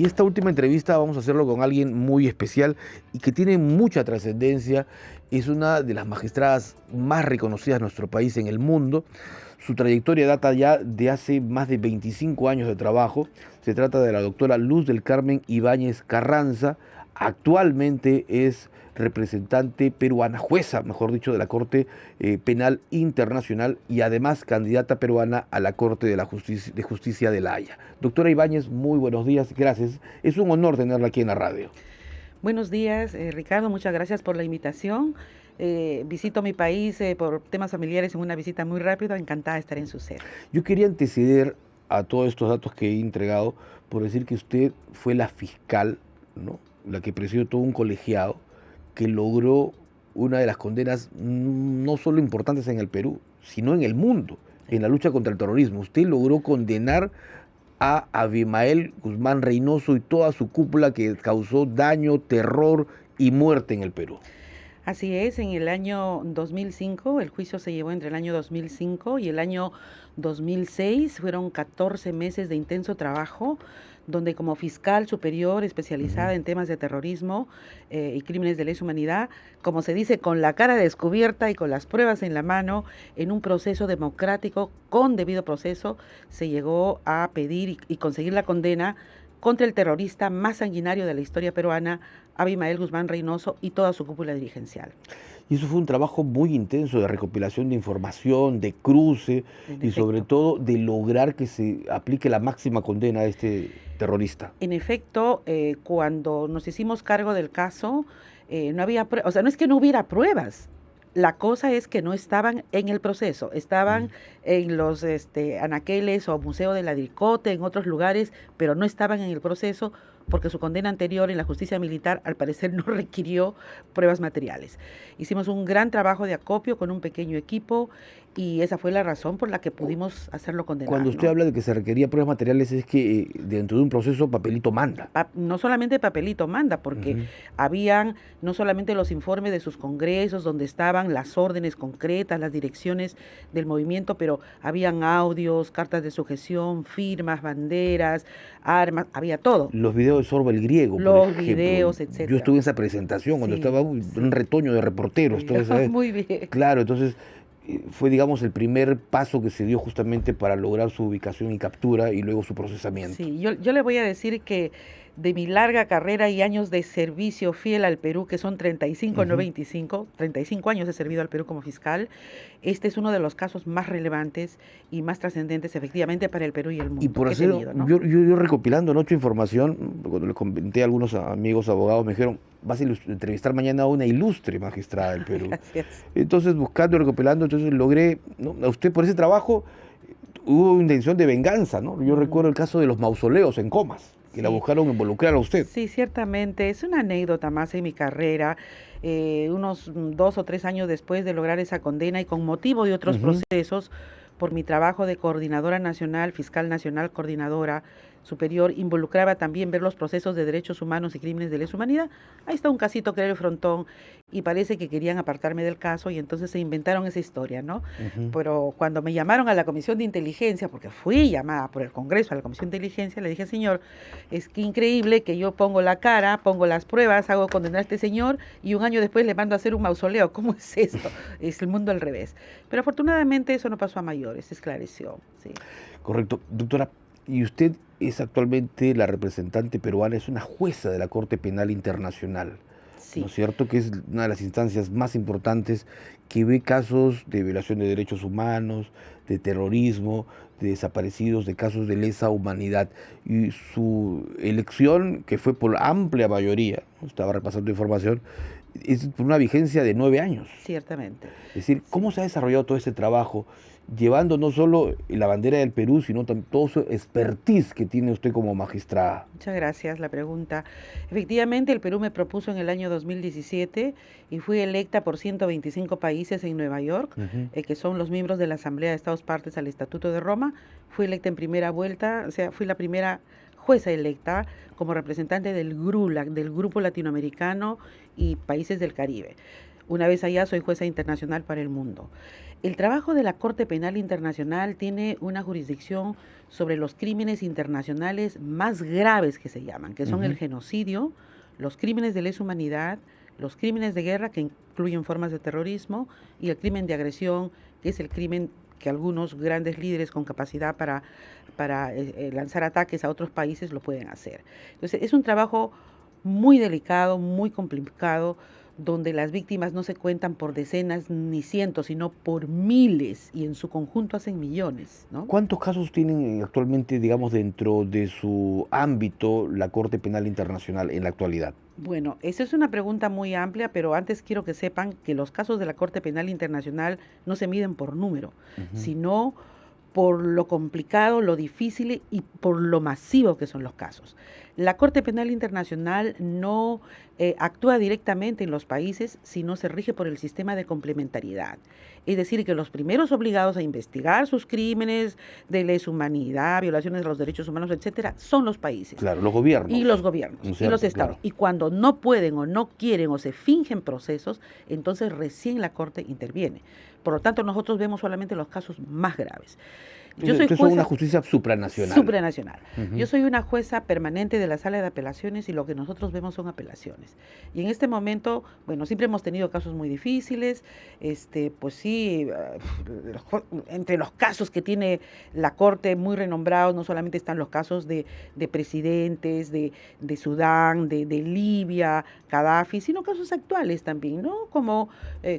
Y esta última entrevista vamos a hacerlo con alguien muy especial y que tiene mucha trascendencia. Es una de las magistradas más reconocidas de nuestro país en el mundo. Su trayectoria data ya de hace más de 25 años de trabajo. Se trata de la doctora Luz del Carmen Ibáñez Carranza. Actualmente es representante peruana, jueza, mejor dicho, de la Corte Penal Internacional y además candidata peruana a la Corte de Justicia de La Haya. Doctora Ibáñez, muy buenos días, gracias. Es un honor tenerla aquí en la radio. Buenos días, Ricardo, muchas gracias por la invitación. Visito mi país por temas familiares en una visita muy rápida, encantada de estar en su sede. Yo quería anteceder a todos estos datos que he entregado por decir que usted fue la fiscal, ¿no?, la que presidió todo un colegiado que logró una de las condenas no solo importantes en el Perú, sino en el mundo, en la lucha contra el terrorismo. Usted logró condenar a Abimael Guzmán Reynoso y toda su cúpula que causó daño, terror y muerte en el Perú. Así es, en el año 2005, el juicio se llevó entre el año 2005 y el año 2006, fueron 14 meses de intenso trabajo, donde como fiscal superior especializada en temas de terrorismo y crímenes de lesa humanidad, como se dice, con la cara descubierta y con las pruebas en la mano, en un proceso democrático, con debido proceso, se llegó a pedir y conseguir la condena contra el terrorista más sanguinario de la historia peruana, Abimael Guzmán Reynoso, y toda su cúpula dirigencial. Y eso fue un trabajo muy intenso de recopilación de información, de cruce y sobre todo de lograr que se aplique la máxima condena a este terrorista. En efecto, cuando nos hicimos cargo del caso, no había pruebas, o sea, no es que no hubiera pruebas. La cosa es que no estaban en el proceso, estaban en los anaqueles o Museo de la Dicote, en otros lugares, pero no estaban en el proceso porque su condena anterior en la justicia militar al parecer no requirió pruebas materiales. Hicimos un gran trabajo de acopio con un pequeño equipo y esa fue la razón por la que pudimos hacerlo condenar. Cuando usted habla de que se requería pruebas materiales es que dentro de un proceso papelito manda. No solamente papelito manda, porque habían no solamente los informes de sus congresos, donde estaban las órdenes concretas, las direcciones del movimiento, pero habían audios, cartas de sujeción, firmas, banderas, armas, había todo. Los videos de Sorba el Griego, Los por ejemplo. videos, etcétera. Yo estuve en esa presentación cuando estaba un retoño de reporteros. Muy bien. Claro, entonces fue, digamos, el primer paso que se dio justamente para lograr su ubicación y captura y luego su procesamiento. Sí, yo le voy a decir que de mi larga carrera y años de servicio fiel al Perú, que son 35, no 25, 35 años he servido al Perú como fiscal, este es uno de los casos más relevantes y más trascendentes efectivamente para el Perú y el mundo. Y por hacer, ¿no? yo recopilando anoche información, cuando le comenté a algunos amigos abogados, me dijeron, vas a entrevistar mañana a una ilustre magistrada del Perú. Gracias. Entonces, buscando, recopilando, entonces logré, ¿no?, a usted por ese trabajo hubo intención de venganza, ¿no? Yo recuerdo el caso de los mausoleos en Comas, que la buscaron involucrar a usted. Sí, ciertamente, es una anécdota más en mi carrera, unos 2 o 3 años después de lograr esa condena y con motivo de otros procesos, por mi trabajo de coordinadora nacional, fiscal nacional, coordinadora superior, involucraba también ver los procesos de derechos humanos y crímenes de lesa humanidad. Ahí está un casito que era el Frontón y parece que querían apartarme del caso y entonces se inventaron esa historia, ¿no? Pero cuando me llamaron a la Comisión de Inteligencia, porque fui llamada por el Congreso a la Comisión de Inteligencia, le dije, señor, es que increíble que yo pongo la cara, pongo las pruebas, hago condenar a este señor y un año después le mando a hacer un mausoleo. ¿Cómo es esto? Es el mundo al revés. Pero afortunadamente eso no pasó a mayores, se esclareció. Sí. Correcto. Doctora, y usted es actualmente la representante peruana, es una jueza de la Corte Penal Internacional, ¿no es cierto?, que es una de las instancias más importantes que ve casos de violación de derechos humanos, de terrorismo, de desaparecidos, de casos de lesa humanidad. Y su elección, que fue por amplia mayoría, estaba repasando información, es por una vigencia de 9 años. Ciertamente. Es decir, ¿cómo se ha desarrollado todo este trabajo, llevando no solo la bandera del Perú, sino también todo su expertise que tiene usted como magistrada? Muchas gracias, la pregunta. Efectivamente, el Perú me propuso en el año 2017 y fui electa por 125 países en Nueva York, que son los miembros de la Asamblea de Estados Partes al Estatuto de Roma. Fui electa en primera vuelta, o sea, fui la primera jueza electa como representante del GRULAC, del Grupo Latinoamericano y Países del Caribe. Una vez allá soy jueza internacional para el mundo. El trabajo de la Corte Penal Internacional tiene una jurisdicción sobre los crímenes internacionales más graves que se llaman, que son el genocidio, los crímenes de lesa humanidad, los crímenes de guerra, que incluyen formas de terrorismo, y el crimen de agresión, que es el crimen que algunos grandes líderes con capacidad para lanzar ataques a otros países lo pueden hacer. Entonces, es un trabajo muy delicado, muy complicado, donde las víctimas no se cuentan por decenas ni cientos, sino por miles, y en su conjunto hacen millones, ¿no? ¿Cuántos casos tienen actualmente, digamos, dentro de su ámbito la Corte Penal Internacional en la actualidad? Bueno, esa es una pregunta muy amplia, pero antes quiero que sepan que los casos de la Corte Penal Internacional no se miden por número, sino por lo complicado, lo difícil y por lo masivo que son los casos. La Corte Penal Internacional no actúa directamente en los países, sino se rige por el sistema de complementariedad. Es decir, que los primeros obligados a investigar sus crímenes de lesa humanidad, violaciones de los derechos humanos, etcétera, son los países. Claro, los gobiernos. Y los gobiernos, ¿No es y los cierto? estados. Claro. Y cuando no pueden o no quieren o se fingen procesos, entonces recién la Corte interviene. Por lo tanto, nosotros vemos solamente los casos más graves. Yo soy Entonces, jueza una justicia supranacional. supranacional. Yo soy una jueza permanente de la Sala de Apelaciones y lo que nosotros vemos son apelaciones. Y en este momento, bueno, siempre hemos tenido casos muy difíciles, pues sí, entre los casos que tiene la Corte muy renombrados, no solamente están los casos de presidentes, de Sudán, de Libia, Gaddafi, sino casos actuales también, ¿no? Como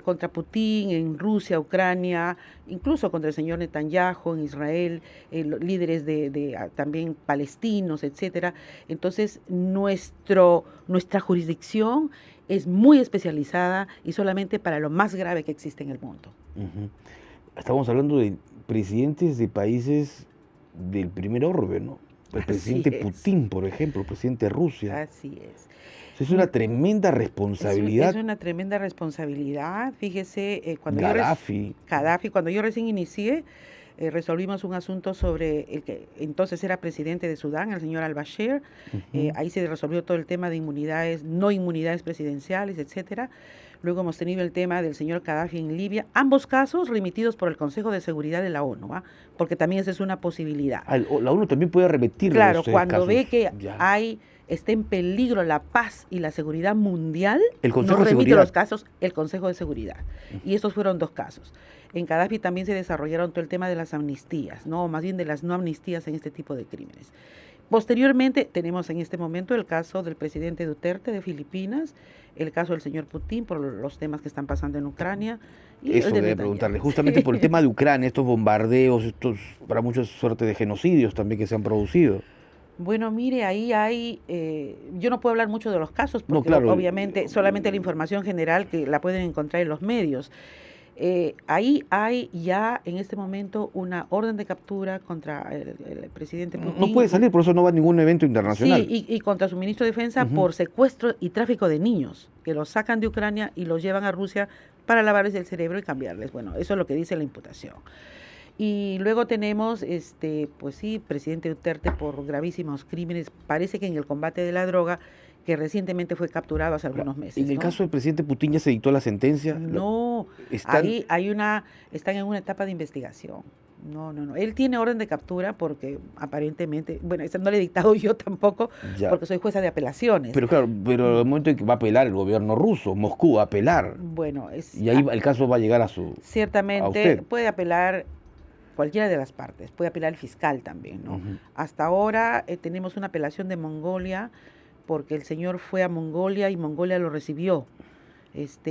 contra Putin en Rusia, Ucrania, incluso contra el señor Netanyahu en Israel, líderes también palestinos, etcétera. Entonces, nuestra jurisdicción es muy especializada y solamente para lo más grave que existe en el mundo. Estamos hablando de presidentes de países del primer orbe, ¿no? El presidente Putin, por ejemplo, el presidente de Rusia. Así es. Es una tremenda responsabilidad. Es una tremenda responsabilidad. Fíjese, cuando Gaddafi. Cuando yo recién inicié, resolvimos un asunto sobre el que entonces era presidente de Sudán, el señor al-Bashir. Ahí se resolvió todo el tema de inmunidades, no inmunidades presidenciales, etcétera. Luego hemos tenido el tema del señor Gaddafi en Libia, ambos casos remitidos por el Consejo de Seguridad de la ONU, porque también esa es una posibilidad. La ONU también puede remitir. Claro, cuando ve que está en peligro la paz y la seguridad mundial, el Consejo nos de remite Seguridad. los casos el Consejo de Seguridad. Y estos fueron dos casos. En Gaddafi también se desarrollaron todo el tema de las amnistías, no, más bien de las no amnistías en este tipo de crímenes. Posteriormente tenemos en este momento el caso del presidente Duterte de Filipinas, el caso del señor Putin por los temas que están pasando en Ucrania. Y eso debe preguntarle, justamente por el tema de Ucrania, estos bombardeos, estos para muchas suerte de genocidios también que se han producido. Bueno, mire, ahí hay, yo no puedo hablar mucho de los casos, porque no, claro, obviamente solamente la información general que la pueden encontrar en los medios. Ahí hay ya en este momento una orden de captura contra el presidente Putin. No puede salir, por eso no va a ningún evento internacional. Sí, y contra su ministro de Defensa por secuestro y tráfico de niños, que los sacan de Ucrania y los llevan a Rusia para lavarles el cerebro y cambiarles. Bueno, eso es lo que dice la imputación. Y luego tenemos, pues sí, presidente Duterte por gravísimos crímenes, parece que en el combate de la droga, que recientemente fue capturado hace algunos meses. En el caso del presidente Putin ya se dictó la sentencia. No, ahí están en una etapa de investigación. No. Él tiene orden de captura porque aparentemente, bueno, esa no le he dictado yo tampoco, porque soy jueza de apelaciones. Pero claro, pero el momento en que va a apelar el gobierno ruso, Moscú va a apelar. Bueno, y ahí el caso va a llegar a su. Ciertamente puede apelar cualquiera de las partes, puede apelar el fiscal también, ¿no? Hasta ahora tenemos una apelación de Mongolia, porque el señor fue a Mongolia y Mongolia lo recibió.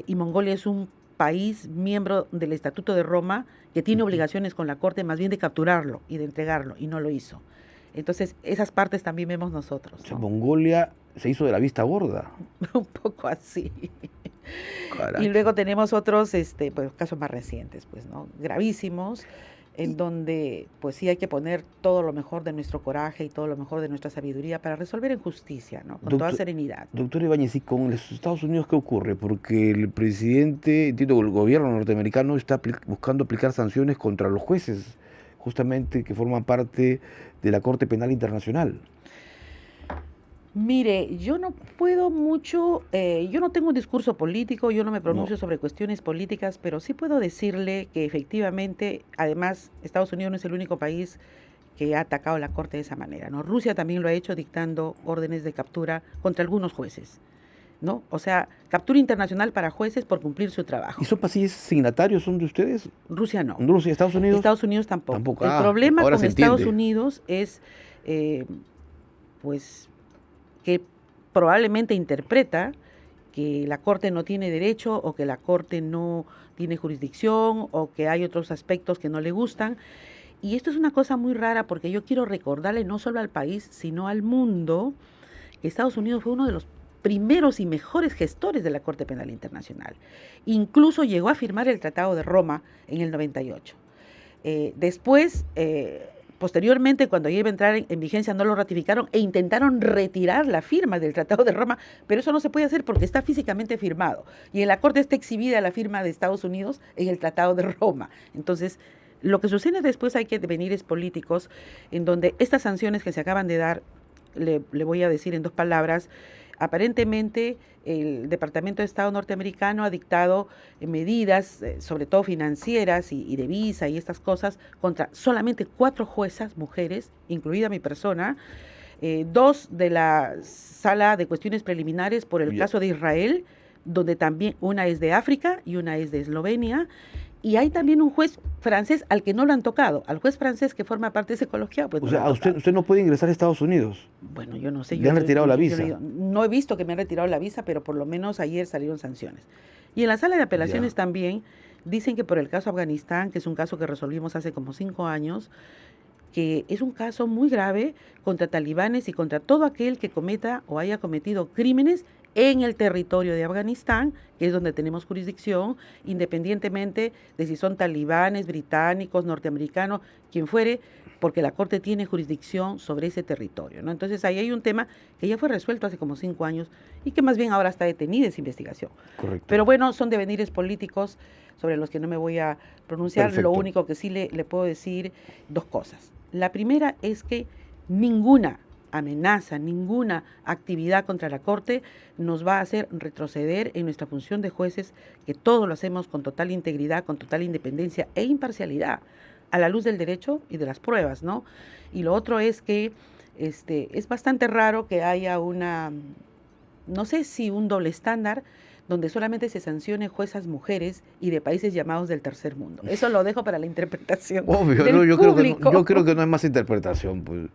Y Mongolia es un país miembro del Estatuto de Roma que tiene obligaciones con la Corte más bien de capturarlo y de entregarlo, y no lo hizo. Entonces, esas partes también vemos nosotros, ¿no? O sea, Mongolia se hizo de la vista gorda. Un poco así. Caracho. Y luego tenemos otros pues, casos más recientes, pues, ¿no? Gravísimos, en donde pues sí hay que poner todo lo mejor de nuestro coraje y todo lo mejor de nuestra sabiduría para resolver en justicia, ¿no? Con toda serenidad. Doctor Ibáñez, ¿y con los Estados Unidos qué ocurre? Porque el presidente, entiendo que el gobierno norteamericano está buscando aplicar sanciones contra los jueces, justamente que forman parte de la Corte Penal Internacional. Mire, yo no puedo mucho, yo no tengo un discurso político, yo no me No. pronuncio sobre cuestiones políticas, pero sí puedo decirle que efectivamente, además, Estados Unidos no es el único país que ha atacado la Corte de esa manera, ¿no? Rusia también lo ha hecho dictando órdenes de captura contra algunos jueces, ¿no? O sea, captura internacional para jueces por cumplir su ¿Y trabajo. son países signatarios, son de ustedes? Rusia no. Rusia, Estados Unidos, Estados Unidos tampoco. tampoco. El Ah, problema ahora con se Estados entiende. Unidos es, eh, pues, que probablemente interpreta que la Corte no tiene derecho o que la Corte no tiene jurisdicción o que hay otros aspectos que no le gustan. Y esto es una cosa muy rara porque yo quiero recordarle no solo al país, sino al mundo, que Estados Unidos fue uno de los primeros y mejores gestores de la Corte Penal Internacional. Incluso llegó a firmar el Tratado de Roma en el 98. Después, posteriormente, cuando ya iba a entrar en vigencia, no lo ratificaron e intentaron retirar la firma del Tratado de Roma, pero eso no se puede hacer porque está físicamente firmado. Y en la Corte está exhibida la firma de Estados Unidos en el Tratado de Roma. Entonces, lo que sucede después hay que devenires políticos en donde estas sanciones que se acaban de dar, le voy a decir en 2 palabras, aparentemente el Departamento de Estado norteamericano ha dictado medidas, sobre todo financieras y de visa y estas cosas, contra solamente 4 juezas mujeres, incluida mi persona, 2 de la Sala de Cuestiones Preliminares por el Ya. caso de Israel, donde también una es de África y una es de Eslovenia. Y hay también un juez francés al que no lo han tocado. Al juez francés que forma parte de ese colegiado, pues O no lo sea, han a usted, tocado. usted no puede ingresar a Estados Unidos. Bueno, yo no sé. Le han retirado la visa. No he visto que me han retirado la visa, pero por lo menos ayer salieron sanciones. Y en la sala de apelaciones Ya. también dicen que por el caso Afganistán, que es un caso que resolvimos hace como 5 años, que es un caso muy grave contra talibanes y contra todo aquel que cometa o haya cometido crímenes en el territorio de Afganistán, que es donde tenemos jurisdicción, independientemente de si son talibanes, británicos, norteamericanos, quien fuere, porque la Corte tiene jurisdicción sobre ese territorio, ¿no? Entonces ahí hay un tema que ya fue resuelto hace como 5 años y que más bien ahora está detenida esa investigación. Correcto. Pero bueno, son devenires políticos sobre los que no me voy a pronunciar. Perfecto. Lo único que sí le puedo decir 2 cosas. La primera es que ninguna amenaza, ninguna actividad contra la Corte nos va a hacer retroceder en nuestra función de jueces, que todo lo hacemos con total integridad, con total independencia e imparcialidad, a la luz del derecho y de las pruebas, ¿no? Y lo otro es que es bastante raro que haya no sé si un doble estándar, donde solamente se sancione juezas mujeres y de países llamados del tercer mundo. Eso lo dejo para la interpretación Obvio, del no, público. yo creo que no es más interpretación. Pues.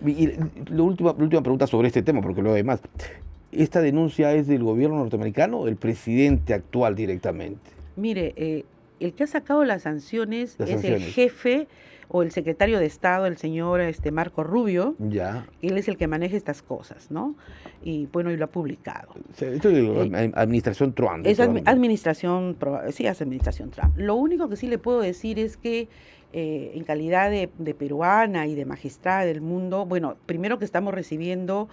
Y la última pregunta sobre este tema, porque luego hay más. ¿Esta denuncia es del gobierno norteamericano o del presidente actual directamente? Mire, el que ha sacado las sanciones Las es el sanciones. jefe o el secretario de Estado, el señor Marco Rubio. Ya. Él es el que maneja estas cosas, ¿no? Y bueno, y lo ha publicado. O sea, esto es de la administración Trump. Es administración, sí, es administración Trump. Lo único que sí le puedo decir es que en calidad de peruana y de magistrada del mundo, bueno, primero que estamos recibiendo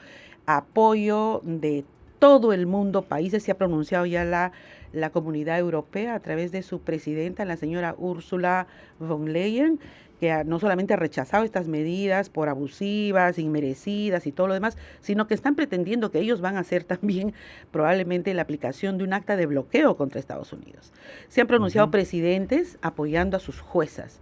apoyo de todo el mundo, países, se ha pronunciado ya la Comunidad Europea a través de su presidenta, la señora Ursula von Leyen, que no solamente ha rechazado estas medidas por abusivas, inmerecidas y todo lo demás, sino que están pretendiendo que ellos van a hacer también probablemente la aplicación de un acta de bloqueo contra Estados Unidos. Se han pronunciado presidentes apoyando a sus juezas.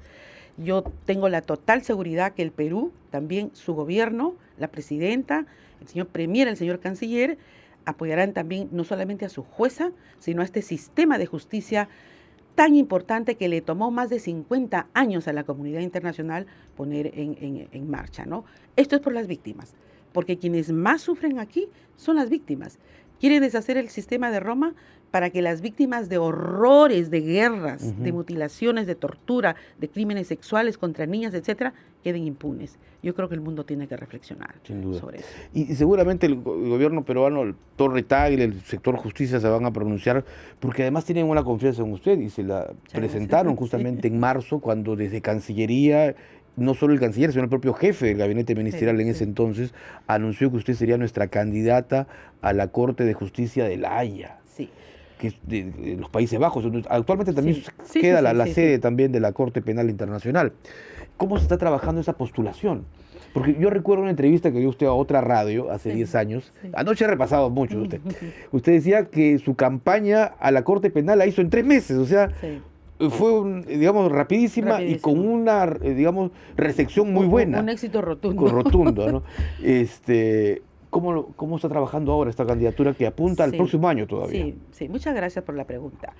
Yo tengo la total seguridad que el Perú, también su gobierno, la presidenta, el señor premier, el señor canciller, apoyarán también no solamente a su jueza, sino a este sistema de justicia tan importante que le tomó más de 50 años a la comunidad internacional poner en marcha, ¿no? Esto es por las víctimas, porque quienes más sufren aquí son las víctimas. Quieren deshacer el sistema de Roma para que las víctimas de horrores, de guerras, de mutilaciones, de tortura, de crímenes sexuales contra niñas, etcétera, queden impunes. Yo creo que el mundo tiene que reflexionar sobre eso. Y seguramente el gobierno peruano, el Torre Tagle, el sector justicia se van a pronunciar, porque además tienen una confianza en usted y se la presentaron justamente en marzo, cuando desde Cancillería, no solo el canciller, sino el propio jefe del gabinete ministerial en ese entonces, anunció que usted sería nuestra candidata a la Corte de Justicia de La Haya. Sí. Que es de los Países Bajos. Actualmente también queda la sede también de la Corte Penal Internacional. ¿Cómo se está trabajando esa postulación? Porque yo recuerdo una entrevista que dio usted a otra radio hace Sí, 10 años. sí. Anoche he repasado mucho de usted. Usted decía que su campaña a la Corte Penal la hizo en 3 meses, o sea, Sí. fue, digamos, rapidísima y con Rapidísimo. una, digamos, recepción muy buena, Un éxito rotundo. con rotundo, ¿no? ¿Cómo está trabajando ahora esta candidatura que apunta al Sí, próximo año todavía? sí, sí. Muchas gracias por la pregunta.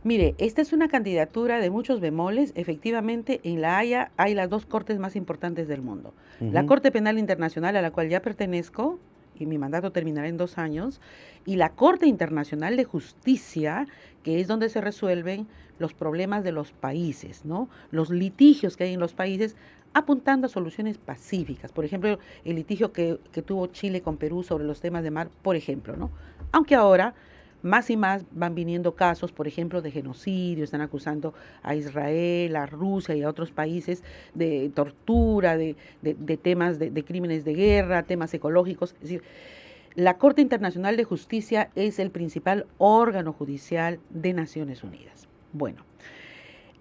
Mire, esta es una candidatura de muchos bemoles. Efectivamente, en La Haya hay las dos cortes más importantes del mundo. La Ujú. Corte Penal Internacional, a la cual ya pertenezco, y mi mandato terminará en 2 años, y la Corte Internacional de Justicia, que es donde se resuelven los problemas de los países, ¿no? Los litigios que hay en los países, apuntando a soluciones pacíficas. Por ejemplo, el litigio que tuvo Chile con Perú sobre los temas de mar, por ejemplo, ¿no? Aunque ahora más y más van viniendo casos, por ejemplo, de genocidio, están acusando a Israel, a Rusia y a otros países de tortura, de temas de crímenes de guerra, temas ecológicos. Es decir, la Corte Internacional de Justicia es el principal órgano judicial de Naciones Unidas. Bueno,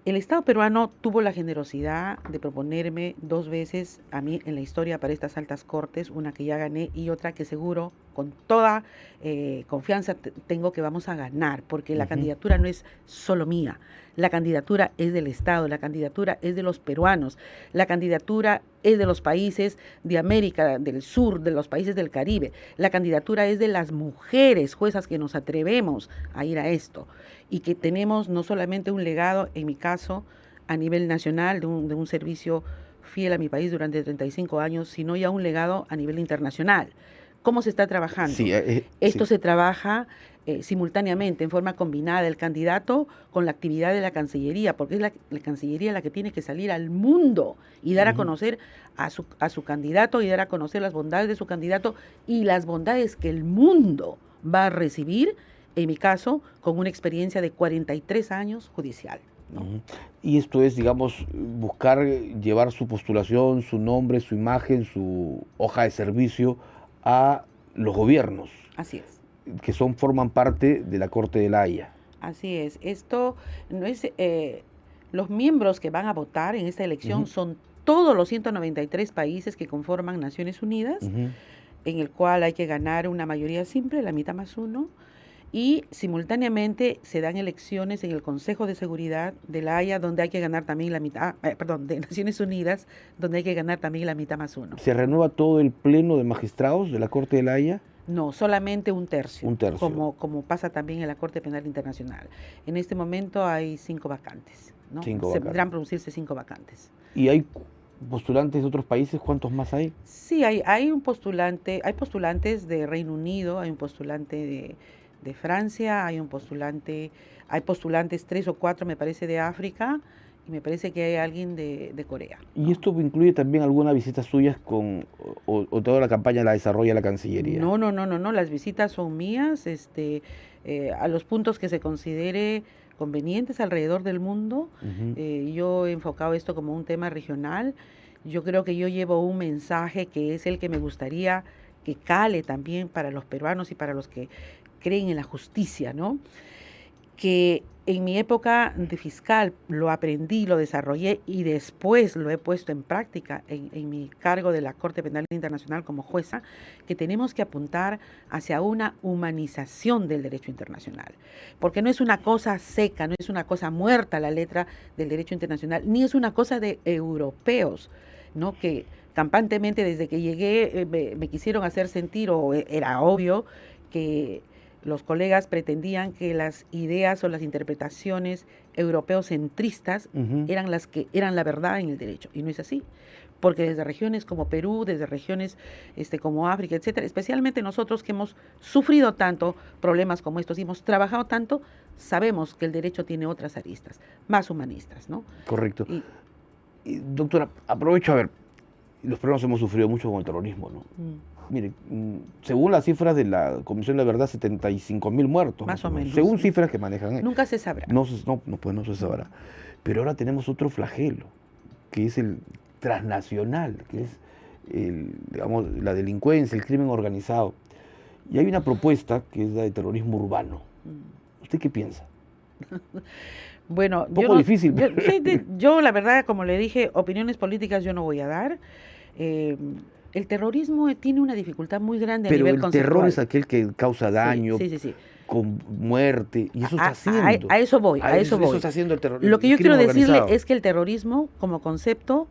el Estado peruano tuvo la generosidad de proponerme 2 veces a mí en la historia para estas altas cortes, una que ya gané y otra que seguro, con toda confianza, tengo que vamos a ganar, porque la Ujú. candidatura no es solo mía, la candidatura es del Estado, la candidatura es de los peruanos, la candidatura es de los países de América del Sur, de los países del Caribe, la candidatura es de las mujeres juezas que nos atrevemos a ir a esto y que tenemos no solamente un legado, en mi caso, a nivel nacional, de un servicio fiel a mi país durante 35 años, sino ya un legado a nivel internacional. ¿Cómo se está trabajando? Sí, Esto sí. se trabaja simultáneamente, en forma combinada, el candidato con la actividad de la Cancillería, porque es la Cancillería la que tiene que salir al mundo y dar a Ujú. conocer a su candidato y dar a conocer las bondades de su candidato y las bondades que el mundo va a recibir, en mi caso, con una experiencia de 43 años judicial, ¿no? Ujú. Y esto es, digamos, buscar llevar su postulación, su nombre, su imagen, su hoja de servicio a los gobiernos Así es. que forman parte de la Corte de La Haya. Así es. Esto no es, los miembros que van a votar en esta elección Ujú, son todos los 193 países que conforman Naciones Unidas, ujú. en el cual hay que ganar una mayoría simple, la mitad más uno, y simultáneamente se dan elecciones en el Consejo de Seguridad de La Haya, donde hay que ganar también la mitad, perdón, de Naciones Unidas, donde hay que ganar también la mitad más uno. ¿Se renueva todo el pleno de magistrados de la Corte de La Haya? No, solamente un tercio, Un tercio. como pasa también en la Corte Penal Internacional. En este momento hay 5 vacantes, ¿no? 5 Se vacantes. vendrán a producirse 5 vacantes. ¿Y hay postulantes de otros países? ¿Cuántos más hay? Sí, hay un postulante, hay postulantes de Reino Unido, hay un postulante de Francia, hay postulantes 3 o 4, me parece, de África, y me parece que hay alguien de Corea, ¿Y ¿no? esto incluye también algunas visitas suyas o toda la campaña la desarrolla la Cancillería? No, las visitas son mías, a los puntos que se considere convenientes alrededor del mundo. Ujú. Yo he enfocado esto como un tema regional. Yo creo que yo llevo un mensaje que es el que me gustaría que cale también para los peruanos y para los que creen en la justicia, ¿no? Que en mi época de fiscal lo aprendí, lo desarrollé y después lo he puesto en práctica en mi cargo de la Corte Penal Internacional como jueza, que tenemos que apuntar hacia una humanización del derecho internacional, porque no es una cosa seca, no es una cosa muerta la letra del derecho internacional, ni es una cosa de europeos, ¿no? Que campantemente desde que llegué me quisieron hacer sentir, o era obvio, que los colegas pretendían que las ideas o las interpretaciones europeocentristas Ujú. eran las que eran la verdad en el derecho, y no es así, porque desde regiones como Perú, desde regiones como África, etcétera, especialmente nosotros que hemos sufrido tanto problemas como estos y hemos trabajado tanto, sabemos que el derecho tiene otras aristas, más humanistas, ¿no? Correcto. Y, Doctora, aprovecho a ver, los peruanos hemos sufrido mucho con el terrorismo, ¿no? mm, Mire, según las cifras de la Comisión de la Verdad, 75.000 muertos, más o menos. según cifras que manejan. Nunca se sabrá. Pues no se sabrá. Pero ahora tenemos otro flagelo, que es el transnacional, que es digamos, la delincuencia, el crimen organizado. Y hay una propuesta que es la de terrorismo urbano. Mm. ¿Usted qué piensa? Bueno, Un poco difícil. Yo la verdad, como le dije, opiniones políticas yo no voy a dar. El terrorismo tiene una dificultad muy grande a Pero nivel el conceptual. terror es aquel que causa daño, Sí. con muerte, y eso está haciendo. A eso voy, a eso voy. Eso está haciendo el terror. Lo que yo quiero decirle organizado. es que el terrorismo como concepto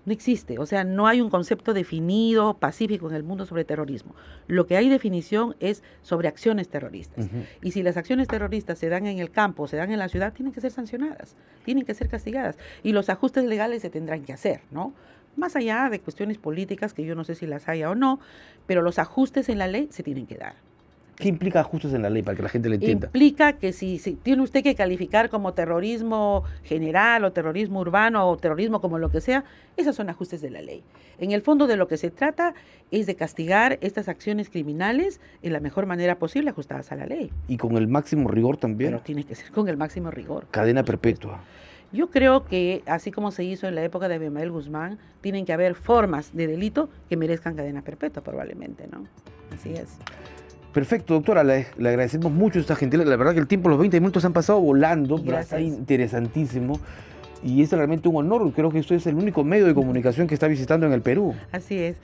no existe, o sea, no hay un concepto definido, pacífico en el mundo sobre terrorismo. Lo que hay definición es sobre acciones terroristas. Y si las acciones terroristas se dan en el campo, se dan en la ciudad, tienen que ser sancionadas, tienen que ser castigadas. Y los ajustes legales se tendrán que hacer, ¿no? Más allá de cuestiones políticas, que yo no sé si las haya o no, pero los ajustes en la ley se tienen que dar. ¿Qué implica ajustes en la ley para que la gente lo entienda? Implica que si tiene usted que calificar como terrorismo general o terrorismo urbano o terrorismo como lo que sea, esos son ajustes de la ley. En el fondo de lo que se trata es de castigar estas acciones criminales en la mejor manera posible, ajustadas a la ley. Y con el máximo rigor también. Pero tiene que ser con el máximo rigor. Cadena perpetua. Yo creo que, así como se hizo en la época de Abimael Guzmán, tienen que haber formas de delito que merezcan cadena perpetua, probablemente, ¿no? Así es. Perfecto, doctora, le agradecemos mucho esta gentileza. La verdad que el tiempo, los 20 minutos han pasado volando, pero está interesantísimo. Y es realmente un honor. Creo que usted es el único medio de comunicación que está visitando en el Perú. Así es.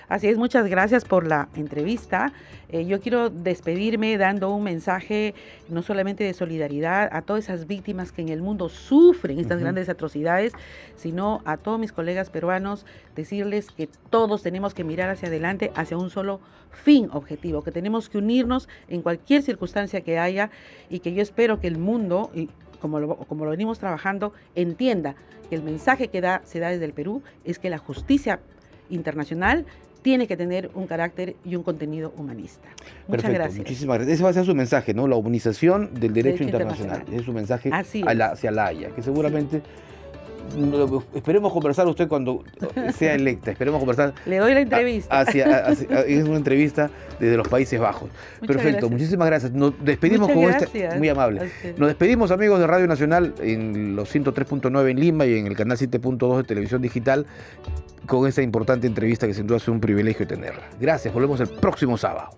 Así es, muchas gracias por la entrevista. Yo quiero despedirme dando un mensaje no solamente de solidaridad a todas esas víctimas que en el mundo sufren estas grandes atrocidades, sino a todos mis colegas peruanos, decirles que todos tenemos que mirar hacia adelante, hacia un solo fin objetivo, que tenemos que unirnos en cualquier circunstancia que haya y que yo espero que el mundo, y como lo venimos trabajando, entienda que el mensaje que se da desde el Perú es que la justicia internacional tiene que tener un carácter y un contenido humanista. Muchas gracias. Muchísimas gracias. Ese va a ser su mensaje, ¿no? La humanización del derecho internacional. Ese es su mensaje hacia la Haya, que seguramente esperemos conversar usted cuando sea electa. Esperemos conversar. Le doy la entrevista. Es una entrevista desde los Países Bajos. Muchas Perfecto, gracias. Muchísimas gracias. Nos despedimos con muy amable. Nos despedimos, amigos de Radio Nacional, en los 103.9 en Lima y en el canal 7.2 de Televisión Digital, con esta importante entrevista que sin duda es un privilegio tenerla. Gracias, volvemos el próximo sábado.